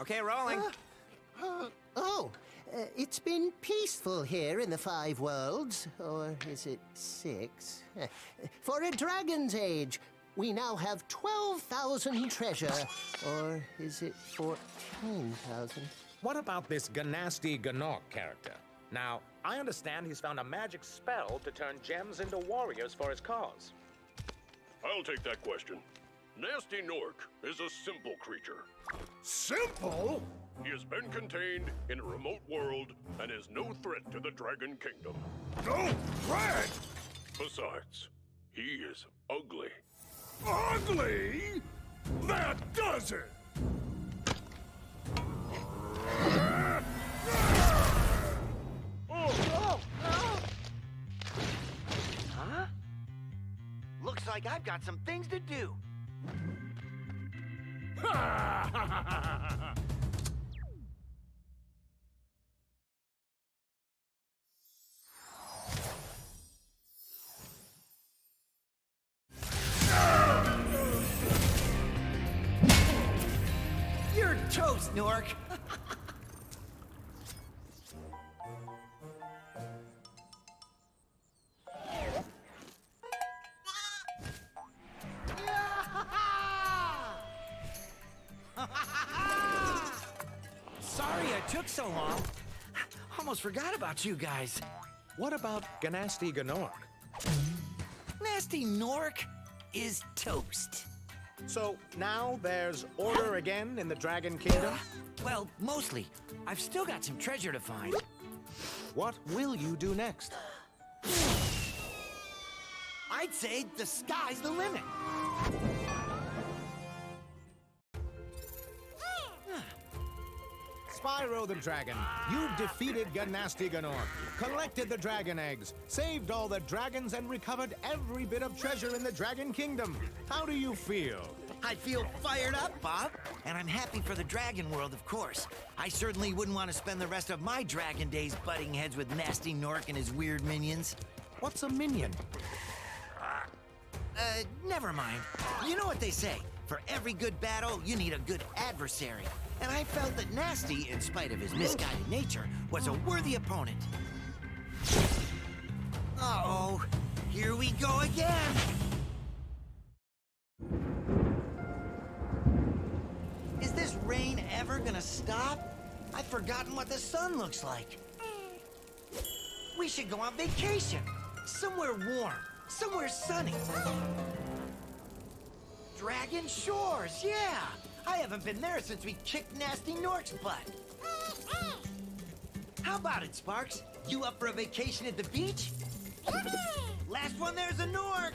Okay, rolling. It's been peaceful here in the 5 worlds. Or is it 6? For a dragon's age, we now have 12,000 treasure. Or is it 14,000? What about this Gnasty Gnorc character? Now, I understand he's found a magic spell to turn gems into warriors for his cause. I'll take that question. Nasty Gnorc is a simple creature. Simple? He has been contained in a remote world and is no threat to the Dragon Kingdom. No threat? Besides, he is ugly. Ugly? That does it! Huh? Looks like I've got some things to do. You're toast, Gnorc. Sorry I took so long. Almost forgot about you guys. What about Gnasty Gnorc? Nasty Gnorc is toast. So now there's order again in the Dragon Kingdom? Well, mostly. I've still got some treasure to find. What will you do next? I'd say the sky's the limit. Spyro the Dragon, you've defeated Gnasty Gnorc, collected the dragon eggs, saved all the dragons, and recovered every bit of treasure in the Dragon Kingdom. How do you feel? I feel fired up, Bob. And I'm happy for the dragon world, of course. I certainly wouldn't want to spend the rest of my dragon days butting heads with Nasty Gnorc and his weird minions. What's a minion? Never mind. You know what they say. For every good battle, you need a good adversary. And I felt that Nasty, in spite of his misguided nature, was a worthy opponent. Uh-oh. Here we go again. Is this rain ever gonna stop? I've forgotten what the sun looks like. We should go on vacation. Somewhere warm. Somewhere sunny. Dragon Shores, yeah! I haven't been there since we kicked Nasty Gnorc's butt. How about it, Sparks? You up for a vacation at the beach? Last one there's a Gnorc!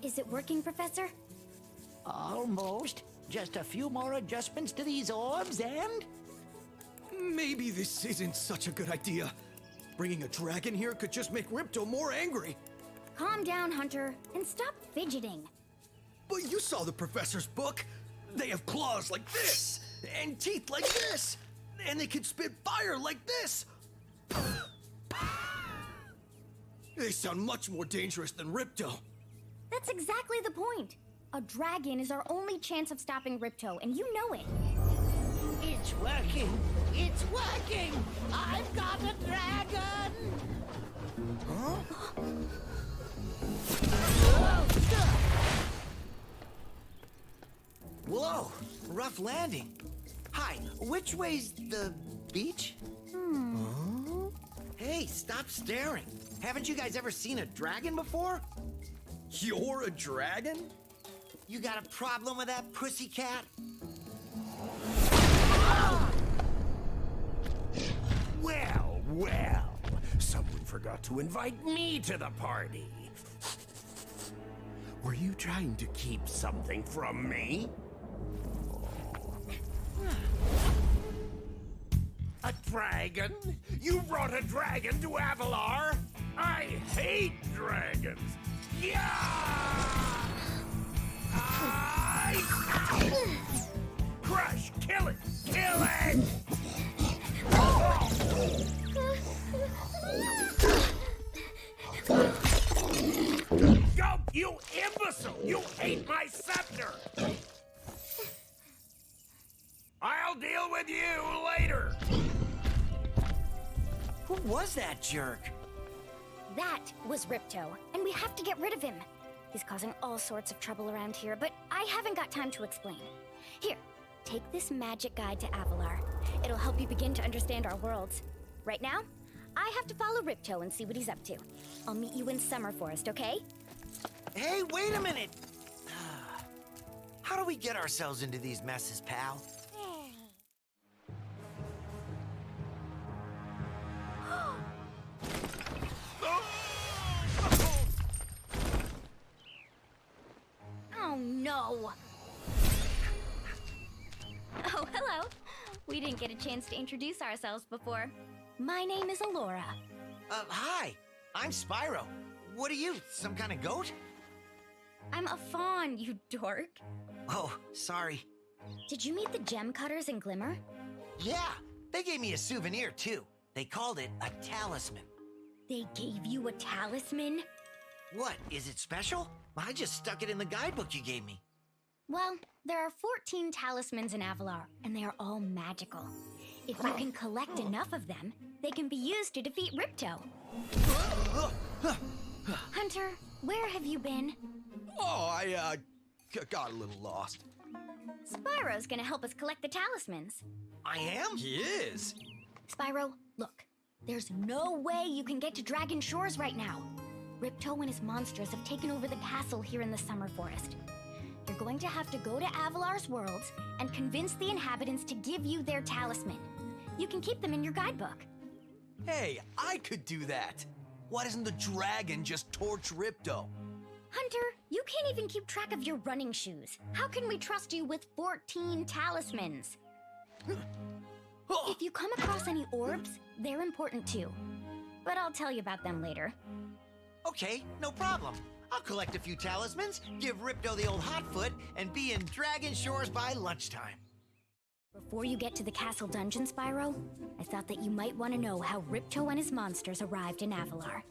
Is it working, Professor? Almost. Just a few more adjustments to these orbs and... Maybe this isn't such a good idea. Bringing a dragon here could just make Ripto more angry. Calm down, Hunter, and stop fidgeting. But you saw the professor's book. They have claws like this, and teeth like this, and they can spit fire like this. They sound much more dangerous than Ripto. That's exactly the point. A dragon is our only chance of stopping Ripto, and you know it. It's working! It's working! I've got a dragon! Huh? Whoa! Rough landing. Hi, which way's the beach? Huh? Hey, stop staring. Haven't you guys ever seen a dragon before? You're a dragon? You got a problem with that, pussycat? Well, well. Someone forgot to invite me to the party. Were you trying to keep something from me? A dragon? You brought a dragon to Avalar? I hate dragons. Yeah! Crush! Kill it! Kill it! You imbecile! You ate my scepter! I'll deal with you later! Who was that jerk? That was Ripto, and we have to get rid of him. He's causing all sorts of trouble around here, but I haven't got time to explain. Here, take this magic guide to Avalar. It'll help you begin to understand our worlds. Right now, I have to follow Ripto and see what he's up to. I'll meet you in Summer Forest, okay? Hey, wait a minute! How do we get ourselves into these messes, pal? Oh, no! Oh, hello. We didn't get a chance to introduce ourselves before. My name is Alora. Hi. I'm Spyro. What are you, some kind of goat? I'm a fawn, you dork. Oh, sorry. Did you meet the gem cutters in Glimmer? Yeah, they gave me a souvenir, too. They called it a talisman. They gave you a talisman? What, is it special? I just stuck it in the guidebook you gave me. Well, there are 14 talismans in Avalar, and they are all magical. If you can collect enough of them, they can be used to defeat Ripto. Hunter, where have you been? Oh, I got a little lost. Spyro's gonna help us collect the talismans. I am? He is. Spyro, look. There's no way you can get to Dragon Shores right now. Ripto and his monsters have taken over the castle here in the Summer Forest. You're going to have to go to Avalar's worlds and convince the inhabitants to give you their talisman. You can keep them in your guidebook. Hey, I could do that. Why doesn't the dragon just torch Ripto? Hunter, you can't even keep track of your running shoes. How can we trust you with 14 talismans? If you come across any orbs, they're important too. But I'll tell you about them later. Okay, no problem. I'll collect a few talismans, give Ripto the old hot foot, and be in Dragon Shores by lunchtime. Before you get to the castle dungeon, Spyro, I thought that you might want to know how Ripto and his monsters arrived in Avalar.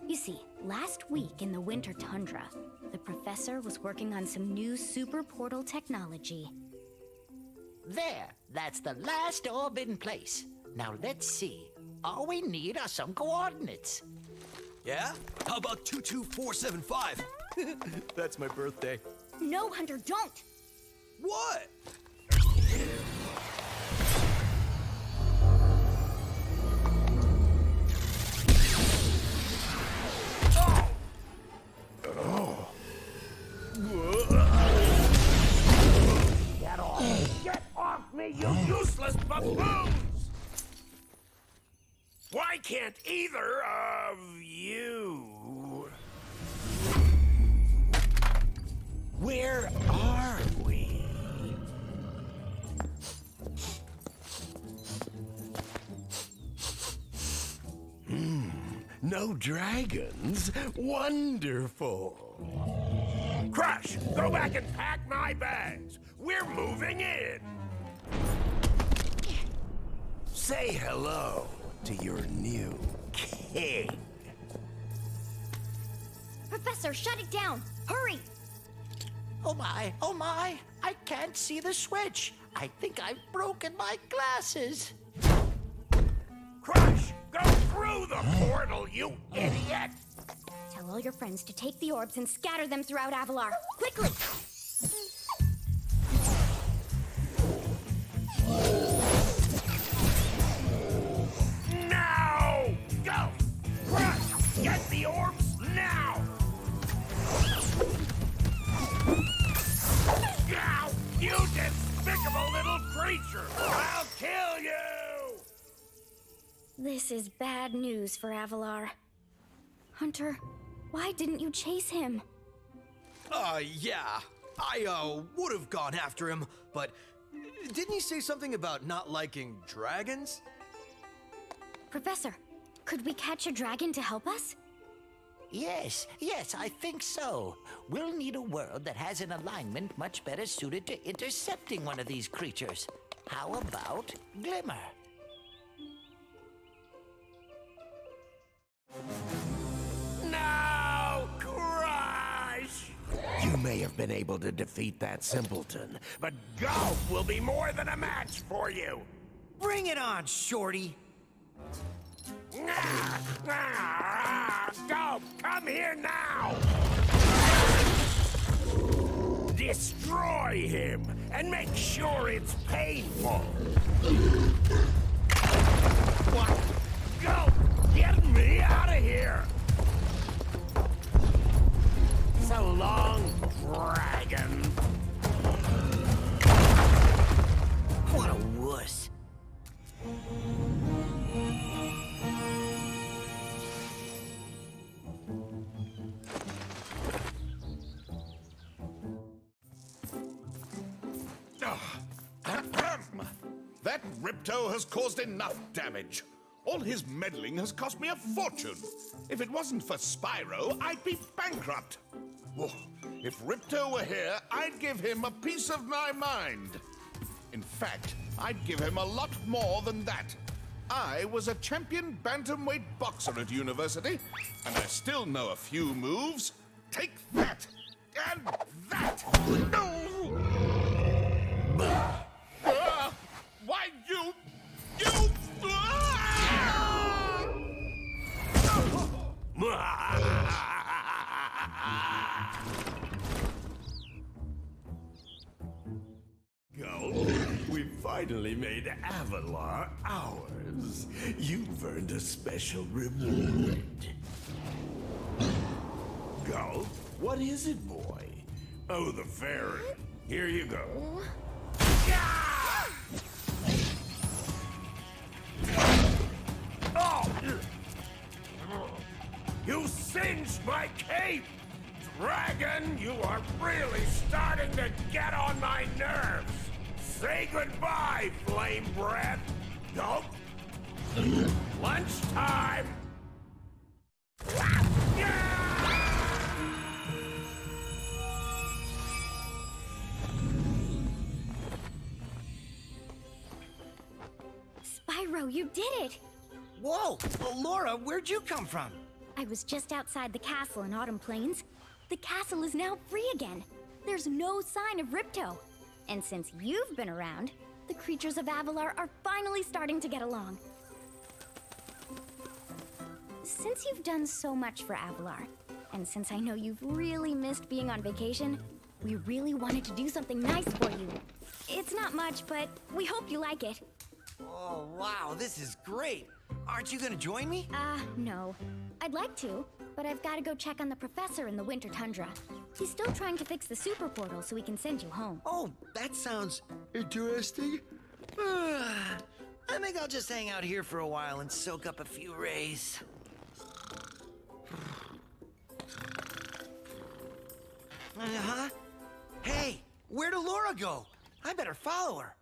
You see, last week in the winter tundra, the professor was working on some new super portal technology. There, that's the last orb in place. Now let's see. All we need are some coordinates. Yeah? How about 22475? That's my birthday. No, Hunter, don't! What? Get off me, you useless buffoons! Why can't either of you... Where are we? No dragons? Wonderful. Crush, go back and pack my bags. We're moving in. Say hello to your new king. Professor, shut it down! Hurry! Oh my, I can't see the switch. I think I've broken my glasses. Crush, go through the portal, you idiot! Tell all your friends to take the orbs and scatter them throughout Avalar. Quickly! Now! Go! Crush! Get the orbs now! Now! You despicable little creature! I'll kill you! This is bad news for Avalar. Hunter, why didn't you chase him? Yeah. I, would have gone after him, but didn't he say something about not liking dragons? Professor, could we catch a dragon to help us? Yes, I think so. We'll need a world that has an alignment much better suited to intercepting one of these creatures. How about Glimmer? Now, Crush! have been able to defeat that simpleton, but Golf will be more than a match for you! Bring it on, Shorty! Golf, come here now! Destroy him, and make sure it's painful! What? Golf, get me out of here! So long, dragon! What a wuss. That Ripto has caused enough damage. All his meddling has cost me a fortune. If it wasn't for Spyro, I'd be bankrupt. Oh, if Ripto were here, I'd give him a piece of my mind. In fact, I'd give him a lot more than that. I was a champion bantamweight boxer at university, and I still know a few moves. Take that! And that! No! Why, you... Go. We finally made Avalar ours. You've earned a special reward. Go. What is it, boy? Oh, the fairy. Here you go. Oh! You singed my cape! Dragon, you are really starting to get on my nerves! Say goodbye, flame breath! Nope! Lunchtime! Spyro, you did it! Whoa! Well, Laura, where'd you come from? I was just outside the castle in Autumn Plains. The castle is now free again. There's no sign of Ripto. And since you've been around, the creatures of Avalar are finally starting to get along. Since you've done so much for Avalar, and since I know you've really missed being on vacation, we really wanted to do something nice for you. It's not much, but we hope you like it. Oh, wow, this is great. Aren't you gonna join me? No. I'd like to, but I've got to go check on the professor in the winter tundra. He's still trying to fix the super portal so we can send you home. Oh, that sounds interesting. I think I'll just hang out here for a while and soak up a few rays. Uh-huh. Hey, where'd Laura go? I better follow her.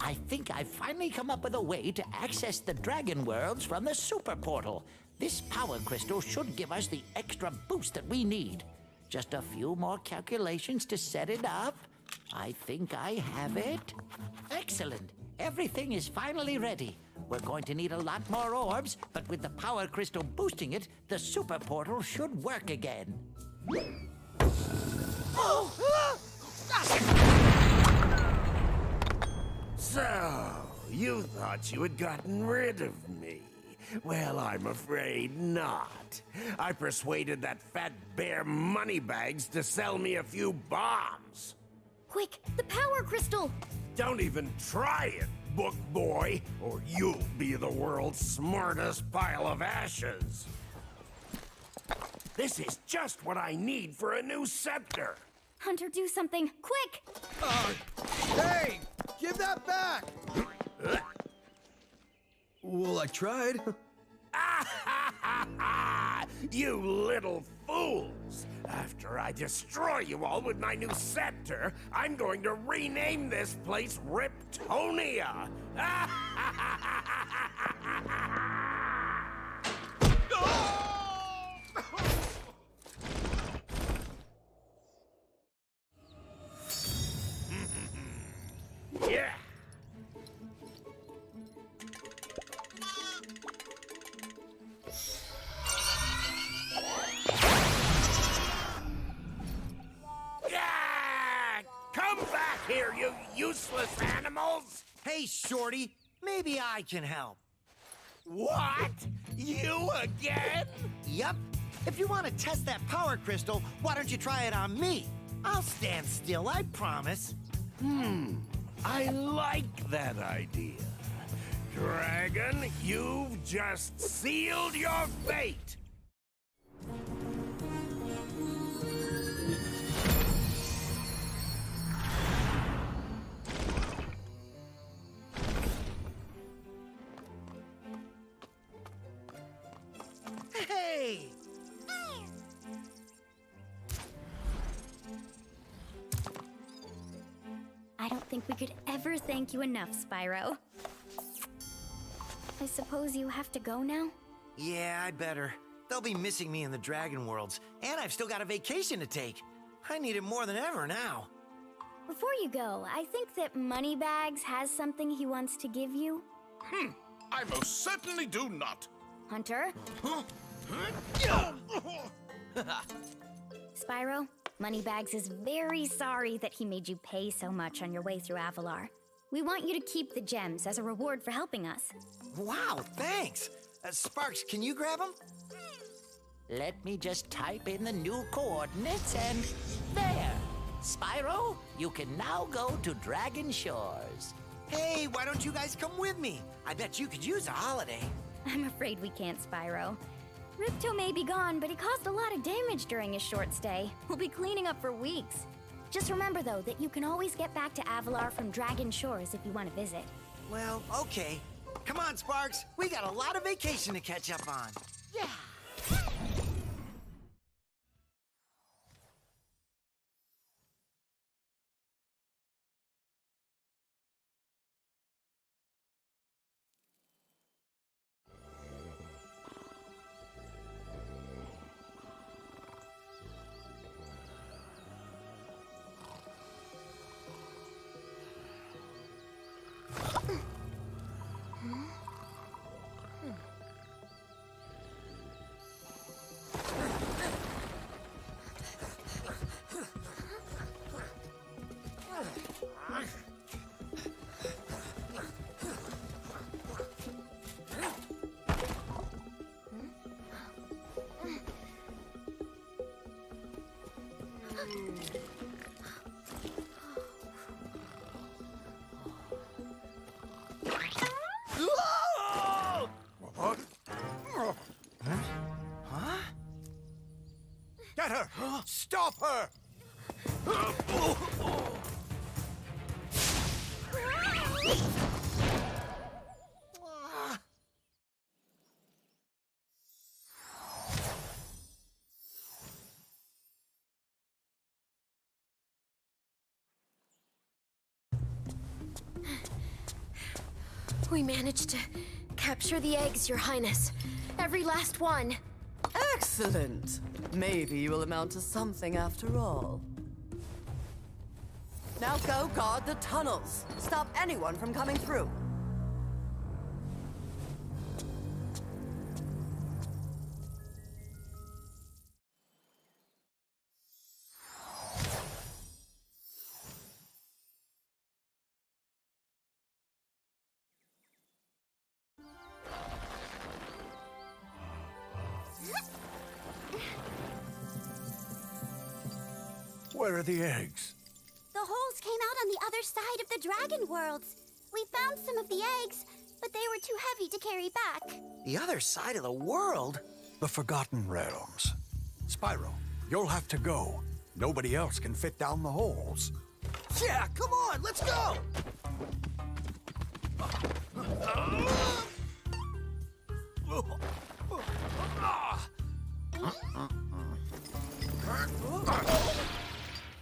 I think I've finally come up with a way to access the dragon worlds from the super portal. This power crystal should give us the extra boost that we need. Just a few more calculations to set it up. I think I have it. Excellent. Everything is finally ready. We're going to need a lot more orbs, but with the power crystal boosting it, the super portal should work again. So, you thought you had gotten rid of me. Well, I'm afraid not. I persuaded that fat bear Moneybags to sell me a few bombs. Quick, the power crystal! Don't even try it, book boy, or you'll be the world's smartest pile of ashes. This is just what I need for a new scepter. Hunter, do something, quick! Hey! Give that back! Well, I tried. You little fools! After I destroy you all with my new scepter, I'm going to rename this place Riptonia! Yeah! useless animals! Hey, Shorty, maybe I can help. What? You again? Yup. If you want to test that power crystal, why don't you try it on me? I'll stand still, I promise. I like that idea. Dragon, you've just sealed your fate! Hey! I don't think we could ever thank you enough, Spyro. I suppose you have to go now? Yeah, I better. They'll be missing me in the Dragon Worlds, and I've still got a vacation to take. I need it more than ever now. Before you go, I think that Moneybags has something he wants to give you. I most certainly do not. Hunter? Spyro, Moneybags is very sorry that he made you pay so much on your way through Avalar. We want you to keep the gems as a reward for helping us. Wow, thanks. Sparks, can you grab them? Let me just type in the new coordinates and there! Spyro, you can now go to Dragon Shores. Hey, why don't you guys come with me? I bet you could use a holiday. I'm afraid we can't, Spyro. Ripto may be gone, but he caused a lot of damage during his short stay. We'll be cleaning up for weeks. Just remember, though, that you can always get back to Avalar from Dragon Shores if you want to visit. Well, okay. Come on, Sparks. We got a lot of vacation to catch up on. Yeah! Get her! Stop her! We managed to capture the eggs, Your Highness. Every last one. Excellent. Maybe you will amount to something after all. Now go guard the tunnels. Stop anyone from coming through. Where are the eggs? The holes came out on the other side of the Dragon Worlds. We found some of the eggs, but they were too heavy to carry back. The other side of the world? The Forgotten Realms. Spyro, you'll have to go. Nobody else can fit down the holes. Yeah, come on, let's go!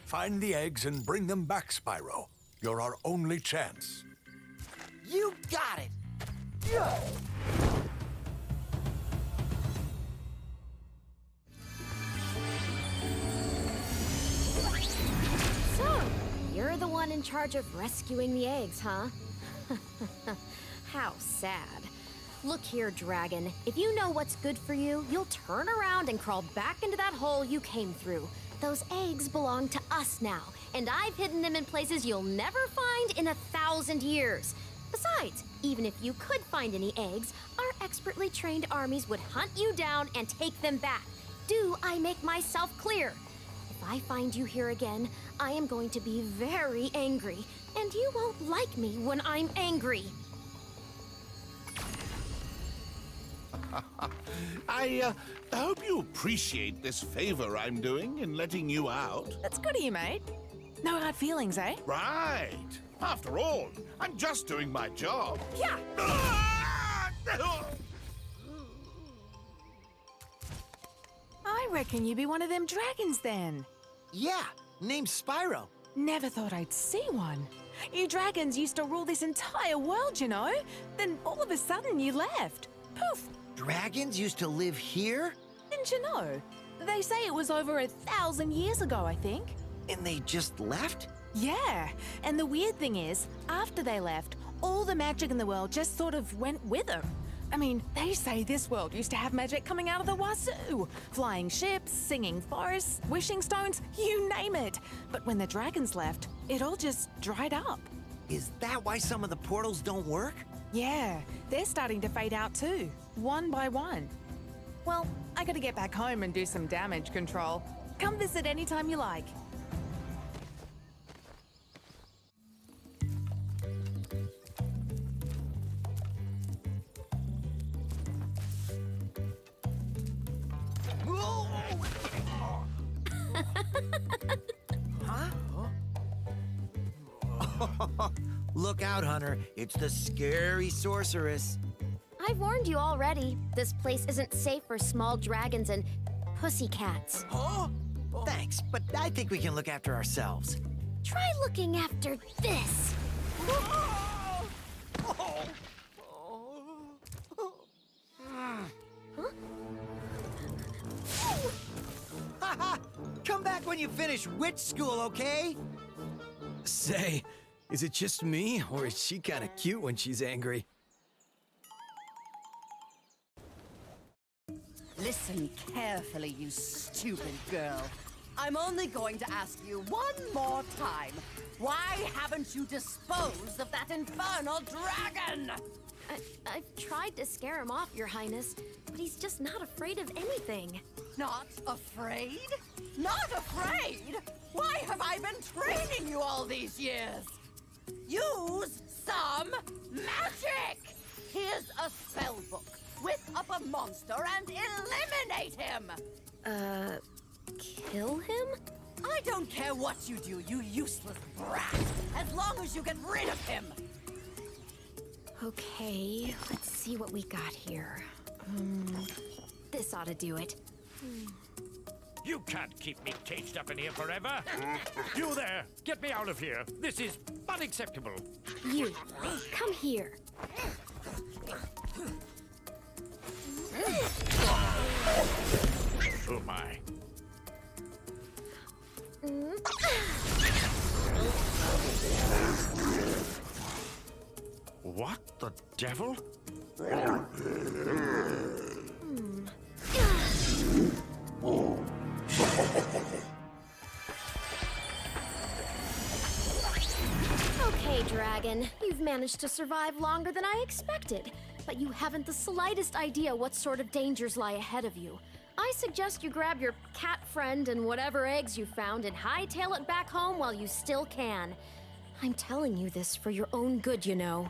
Find the eggs and bring them back, Spyro. You're our only chance. You got it! So, you're the one in charge of rescuing the eggs, huh? How sad. Look here, Dragon. If you know what's good for you, you'll turn around and crawl back into that hole you came through. Those eggs belong to us now, and I've hidden them in places you'll never find in 1,000 years. Besides, even if you could find any eggs, our expertly trained armies would hunt you down and take them back. Do I make myself clear? If I find you here again, I am going to be very angry, and you won't like me when I'm angry. I hope you appreciate this favor I'm doing in letting you out. That's good of you, mate. No hard feelings, eh? Right. After all, I'm just doing my job. Yeah. I reckon you be one of them dragons then. Yeah, name's Spyro. Never thought I'd see one. You dragons used to rule this entire world, you know? Then all of a sudden you left. Poof! Dragons used to live here? Didn't you know? They say it was over 1,000 years ago, I think. And they just left? Yeah, and the weird thing is, after they left, all the magic in the world just sort of went with them. I mean, they say this world used to have magic coming out of the wazoo. Flying ships, singing forests, wishing stones, you name it. But when the dragons left, it all just dried up. Is that why some of the portals don't work? Yeah, they're starting to fade out too, one by one. Well, I gotta get back home and do some damage control. Come visit anytime you like. Look out, Hunter. It's the scary sorceress. I've warned you already. This place isn't safe for small dragons and pussycats. Huh? Thanks, but I think we can look after ourselves. Try looking after this. Haha! Come back when you finish witch school, okay? Say, is it just me, or is she kind of cute when she's angry? Listen carefully, you stupid girl. I'm only going to ask you one more time. Why haven't you disposed of that infernal dragon? I've tried to scare him off, Your Highness, but he's just not afraid of anything. Not afraid? Not afraid? Why have I been training you all these years? Use some magic! Here's a spell book. Whip up a monster and eliminate him! Kill him? I don't care what you do, you useless brat, as long as you get rid of him! Okay, let's see what we got here. This ought to do it. You can't keep me caged up in here forever. You there, get me out of here. This is unacceptable. You, come here. Oh my. What the devil? Okay, Dragon, you've managed to survive longer than I expected, but you haven't the slightest idea what sort of dangers lie ahead of you. I suggest you grab your cat friend and whatever eggs you found and hightail it back home while you still can. I'm telling you this for your own good, you know.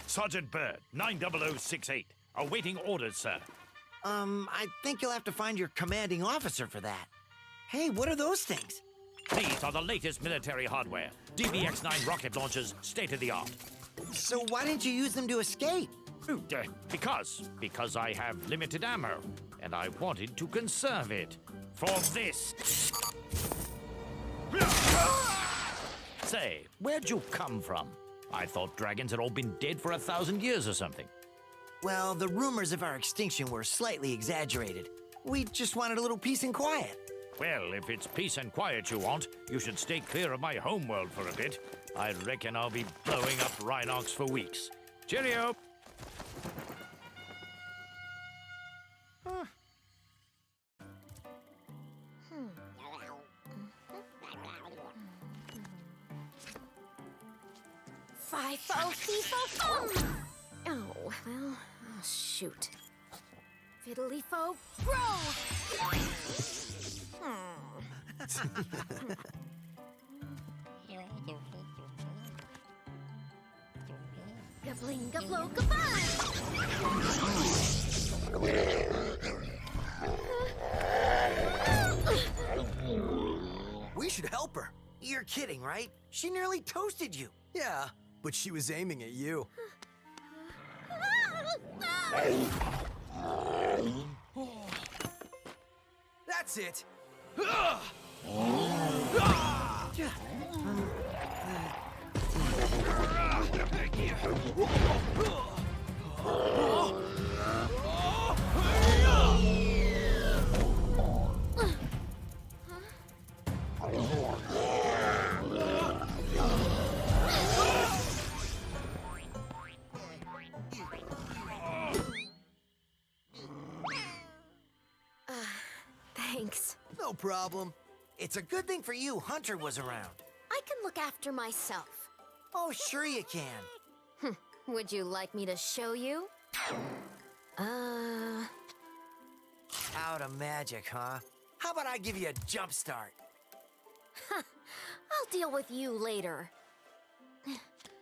Sergeant Bird, 90068. Awaiting orders, sir. I think you'll have to find your commanding officer for that. Hey, what are those things? These are the latest military hardware. DBX-9 rocket launchers, state-of-the-art. So why didn't you use them to escape? Because I have limited ammo, and I wanted to conserve it for this. Say, where'd you come from? I thought dragons had all been dead for 1,000 years or something. Well, the rumors of our extinction were slightly exaggerated. We just wanted a little peace and quiet. Well, if it's peace and quiet you want, you should stay clear of my homeworld for a bit. I reckon I'll be blowing up Rhinox for weeks. Cheerio! Fi-fo, fee-fo-fum! Oh, well, oh, shoot. Fiddly-fo, grow! Gabling, gablo, We should help her. You're kidding, right? She nearly toasted you. Yeah, but she was aiming at you. That's it. Thanks. No problem. It's a good thing for you Hunter was around. I can look after myself. Oh, sure you can. Would you like me to show you? Out of magic, huh? How about I give you a jump start? I'll deal with you later.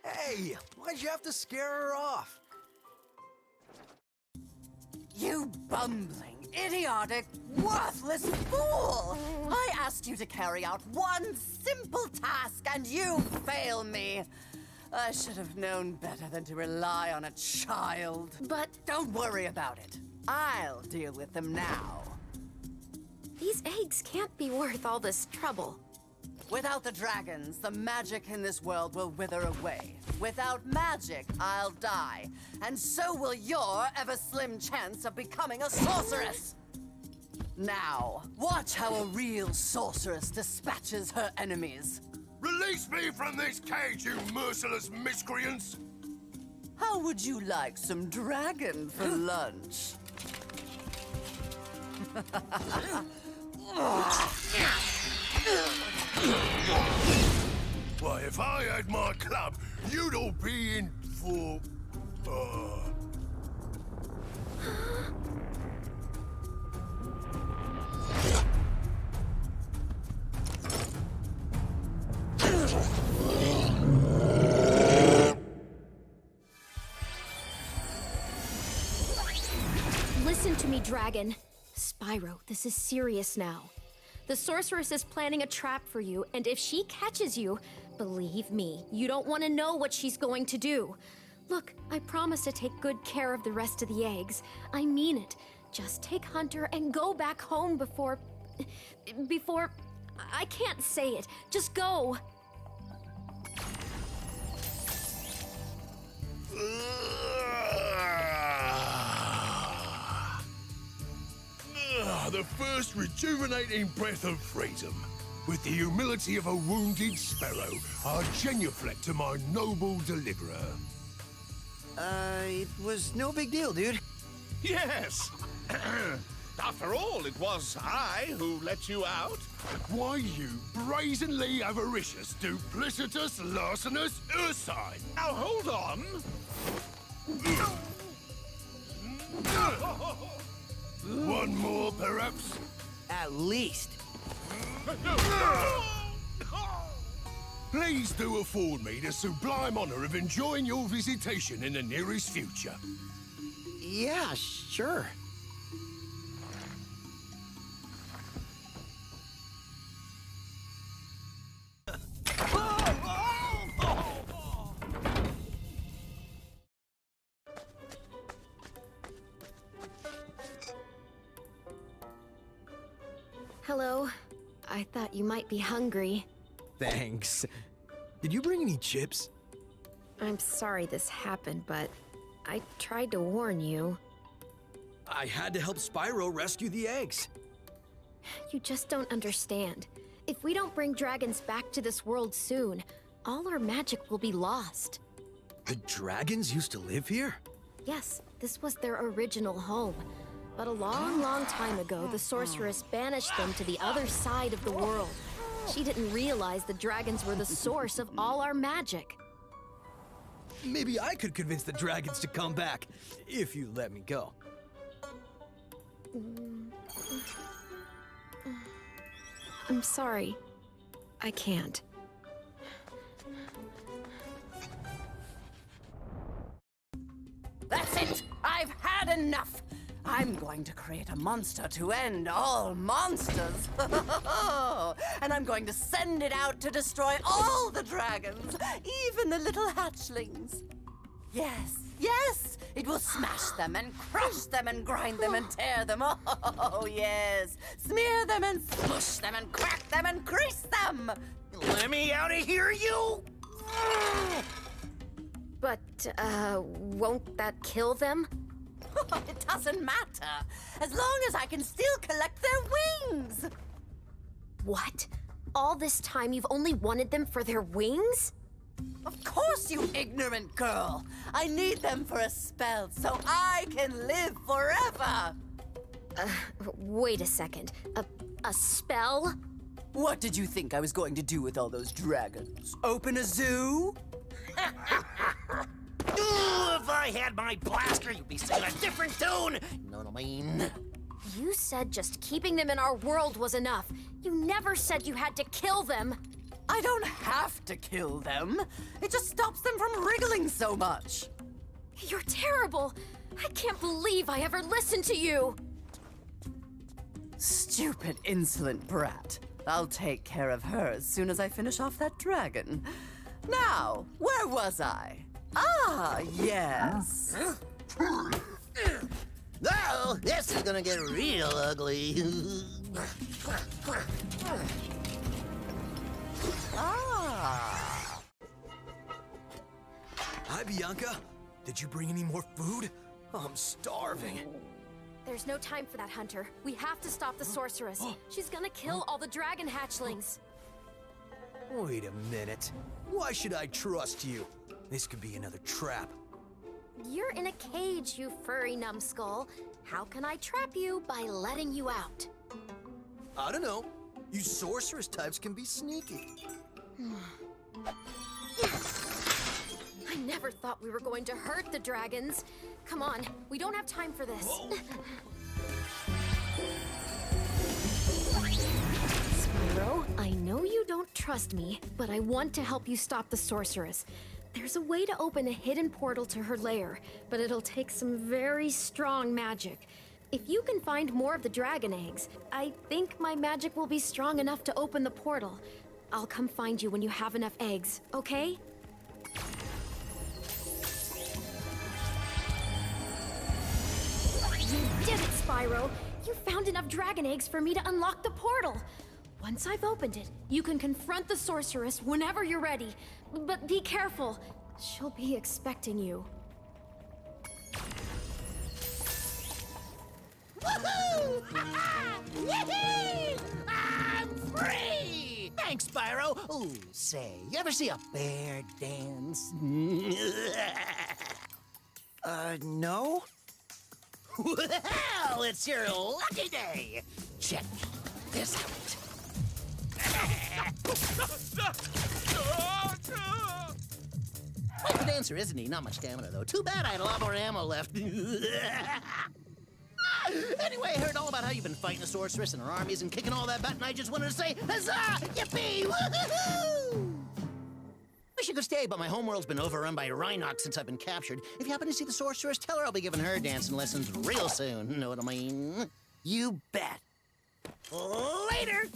Hey, why'd you have to scare her off? You bumbling, idiotic, worthless fool! I asked you to carry out one simple task, and you fail me. I should have known better than to rely on a child. But don't worry about it. I'll deal with them now. These eggs can't be worth all this trouble. Without the dragons, the magic in this world will wither away. Without magic, I'll die. And so will your ever-slim chance of becoming a sorceress. Now, watch how a real sorceress dispatches her enemies. Release me from this cage, you merciless miscreants! How would you like some dragon for lunch? Why, if I had my club, you'd all be in for... Listen to me, Dragon. Spyro, this is serious now. The sorceress is planning a trap for you, and if she catches you, believe me, you don't want to know what she's going to do. Look, I promise to take good care of the rest of the eggs. I mean it. Just take Hunter and go back home before... I can't say it. Just go. The first rejuvenating breath of freedom. With the humility of a wounded sparrow, I genuflect to my noble deliverer. It was no big deal, dude. Yes! After all, it was I who let you out. Why, you brazenly avaricious, duplicitous, larcenous ursine! Now, hold on. One more, perhaps? At least. Please do afford me the sublime honor of enjoying your visitation in the nearest future. Yeah, sure. Hello. I thought you might be hungry. Thanks. Did you bring any chips? I'm sorry this happened, but I tried to warn you. I had to help Spyro rescue the eggs. You just don't understand. If we don't bring dragons back to this world soon, all our magic will be lost. The dragons used to live here? Yes, this was their original home. But a long, long time ago, the sorceress banished them to the other side of the world. She didn't realize the dragons were the source of all our magic. Maybe I could convince the dragons to come back, if you let me go. I'm sorry. I can't. That's it! I've had enough! I'm going to create a monster to end all monsters. And I'm going to send it out to destroy all the dragons, even the little hatchlings. Yes, yes! It will smash them and crush them and grind them and tear them. Oh, yes! Smear them and smush them and crack them and crease them! Let me out of here, you! But, won't that kill them? It doesn't matter, as long as I can still collect their wings! What? All this time you've only wanted them for their wings? Of course, you ignorant girl! I need them for a spell so I can live forever! Wait a second. A spell? What did you think I was going to do with all those dragons? Open a zoo? Ooh, if I had my blaster, you'd be singing a different tune! Know what I mean? You said just keeping them in our world was enough. You never said you had to kill them. I don't have to kill them. It just stops them from wriggling so much. You're terrible. I can't believe I ever listened to you. Stupid, insolent brat. I'll take care of her as soon as I finish off that dragon. Now, where was I? Ah, yes. Oh, this is gonna get real ugly. Ah. Hi, Bianca. Did you bring any more food? I'm starving. There's no time for that, Hunter. We have to stop the sorceress. She's gonna kill all the dragon hatchlings. Wait a minute. Why should I trust you? This could be another trap. You're in a cage, you furry numbskull. How can I trap you? By letting you out. I don't know. You sorceress types can be sneaky. I never thought we were going to hurt the dragons. Come on, we don't have time for this. Spyro, I know you don't trust me, but I want to help you stop the sorceress. There's a way to open a hidden portal to her lair, but it'll take some very strong magic. If you can find more of the dragon eggs, I think my magic will be strong enough to open the portal. I'll come find you when you have enough eggs, okay? You did it, Spyro! You found enough dragon eggs for me to unlock the portal! Once I've opened it, you can confront the sorceress whenever you're ready. But be careful. She'll be expecting you. Woohoo! Yee-hee! I'm free! Thanks, Spyro. Ooh, say, you ever see a bear dance? No? Well, it's your lucky day. Check this out. Quite the dancer, isn't he? Not much stamina, though. Too bad I had a lot more ammo left. Anyway, I heard all about how you've been fighting the sorceress and her armies and kicking all that butt, and I just wanted to say, huzzah! Yippee! Woohoo! Wish I could stay, but my homeworld's been overrun by Rhinox since I've been captured. If you happen to see the sorceress, tell her I'll be giving her dancing lessons real soon. Know what I mean? You bet. Later!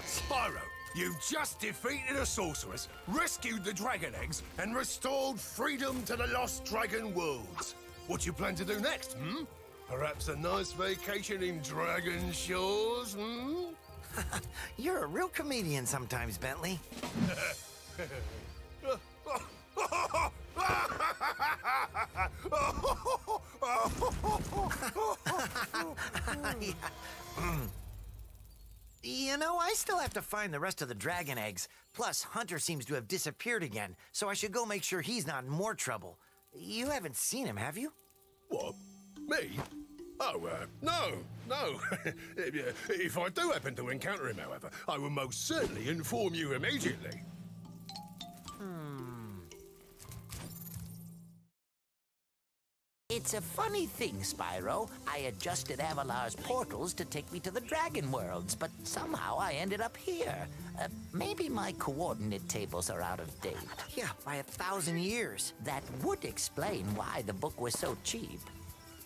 Spyro, you just defeated a sorceress, rescued the dragon eggs, and restored freedom to the lost dragon worlds. What you plan to do next, hmm? Perhaps a nice vacation in Dragon Shores, hmm? You're a real comedian sometimes, Bentley. You know, I still have to find the rest of the dragon eggs. Plus, Hunter seems to have disappeared again, so I should go make sure he's not in more trouble. You haven't seen him, have you? What? Me? Oh, no. If I do happen to encounter him, however, I will most certainly inform you immediately. It's a funny thing, Spyro. I adjusted Avalar's portals to take me to the Dragon Worlds, but somehow I ended up here. Maybe my coordinate tables are out of date. Yeah, by 1,000 years. That would explain why the book was so cheap.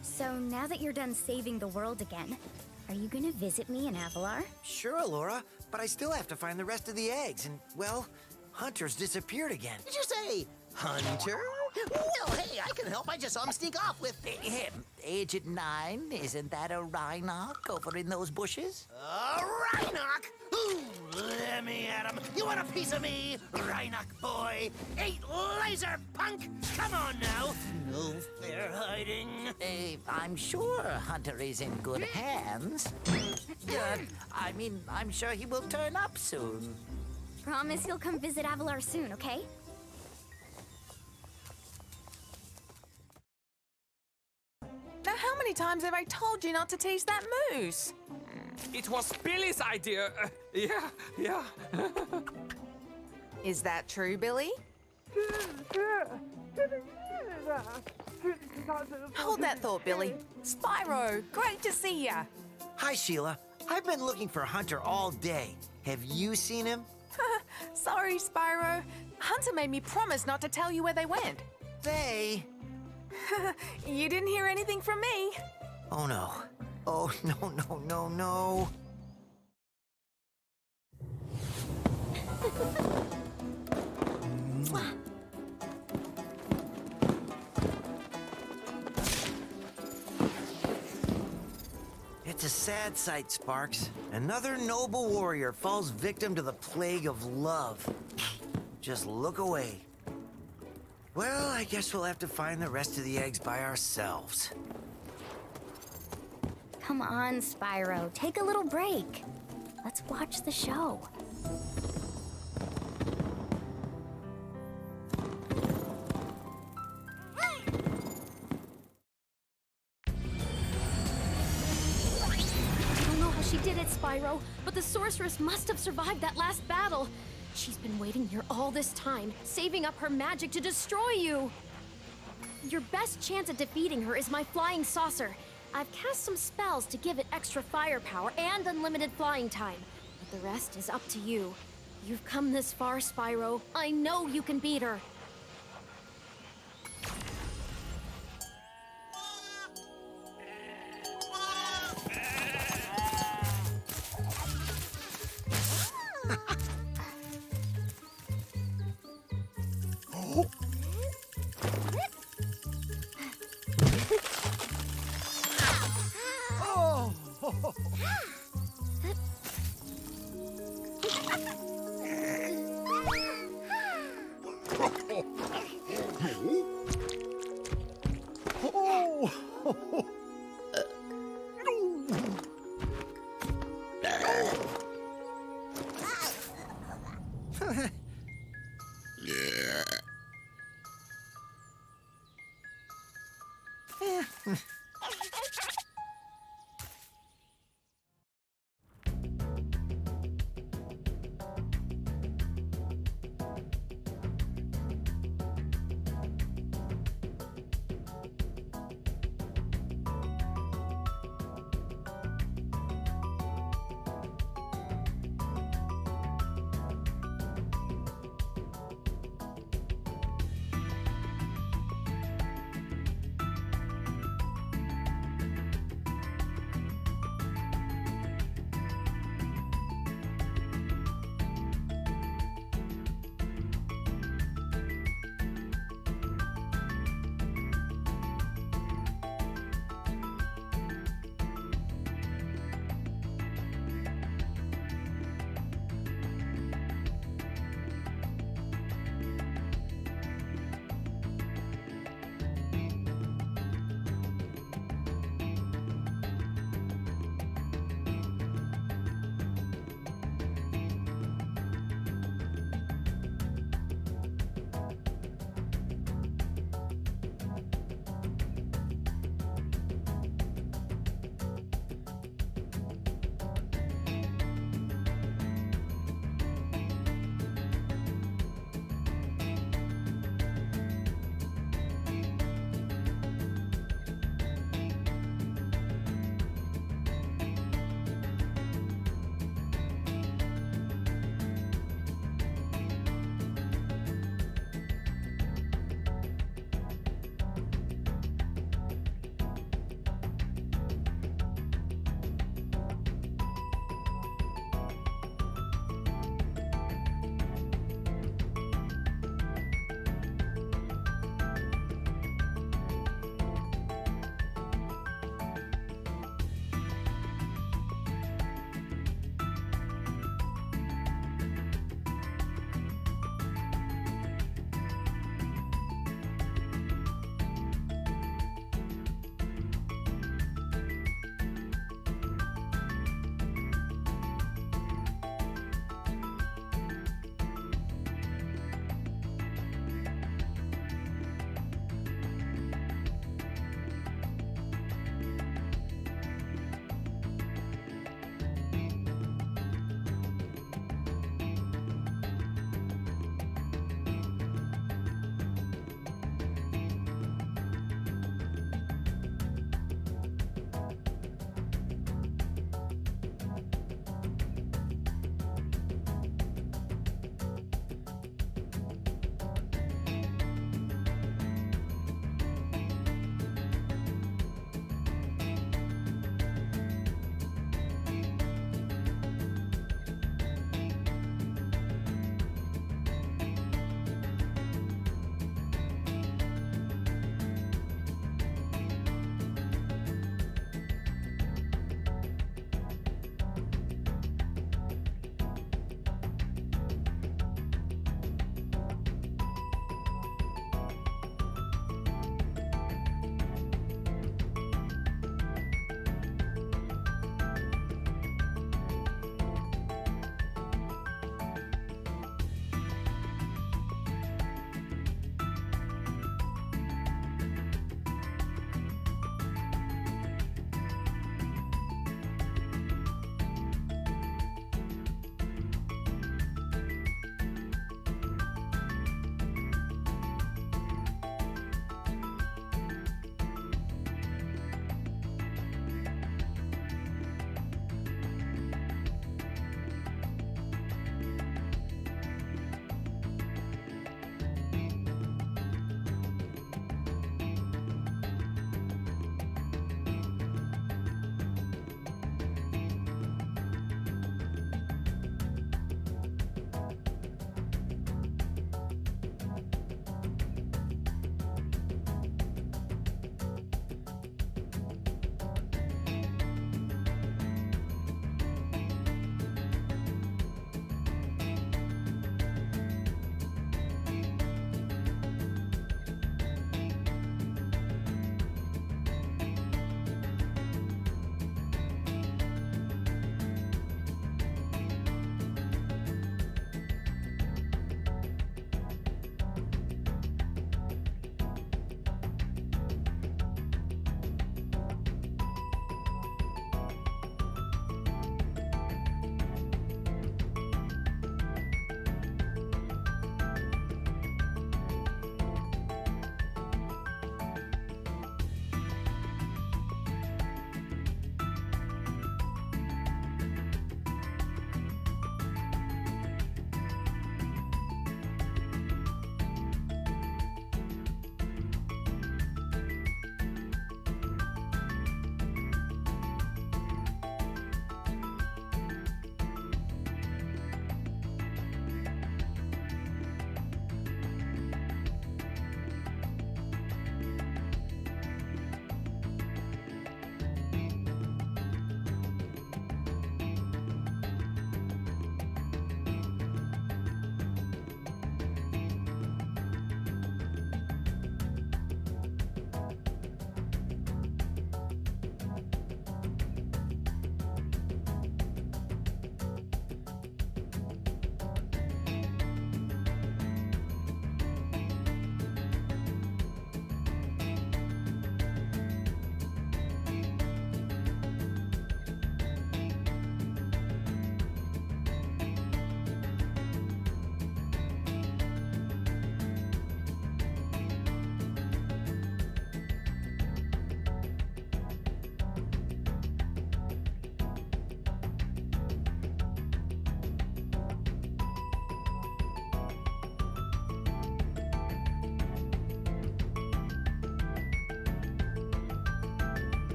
So now that you're done saving the world again, are you gonna visit me in Avalar? Sure, Laura, but I still have to find the rest of the eggs, and, well, Hunter's disappeared again. Did you say Hunter? Well, hey, I can help. I just saw him sneak off with Him, Agent 9, isn't that a Rhinoc over in those bushes? Rhinoc! Ooh, let me at him. You want a piece of me, Rhinoc boy? Eat laser, punk! Come on now. No fair hiding. I'm sure Hunter is in good hands. I'm sure he will turn up soon. Promise you'll come visit Avalar soon, okay? Now, how many times have I told you not to tease that moose? It was Billy's idea. Yeah. Is that true, Billy? Hold that thought, Billy. Spyro, great to see ya. Hi, Sheila. I've been looking for Hunter all day. Have you seen him? Sorry, Spyro. Hunter made me promise not to tell you where they went. They? You didn't hear anything from me. Oh, no. Oh, no. It's a sad sight, Sparks. Another noble warrior falls victim to the plague of love. Just look away. Well, I guess we'll have to find the rest of the eggs by ourselves. Come on, Spyro, take a little break. Let's watch the show. I don't know how she did it, Spyro, but the sorceress must have survived that last battle. She's been waiting here all this time, saving up her magic to destroy you. Your best chance at defeating her is my flying saucer. I've cast some spells to give it extra firepower and unlimited flying time, but the rest is up to you. You've come this far, Spyro. I know you can beat her.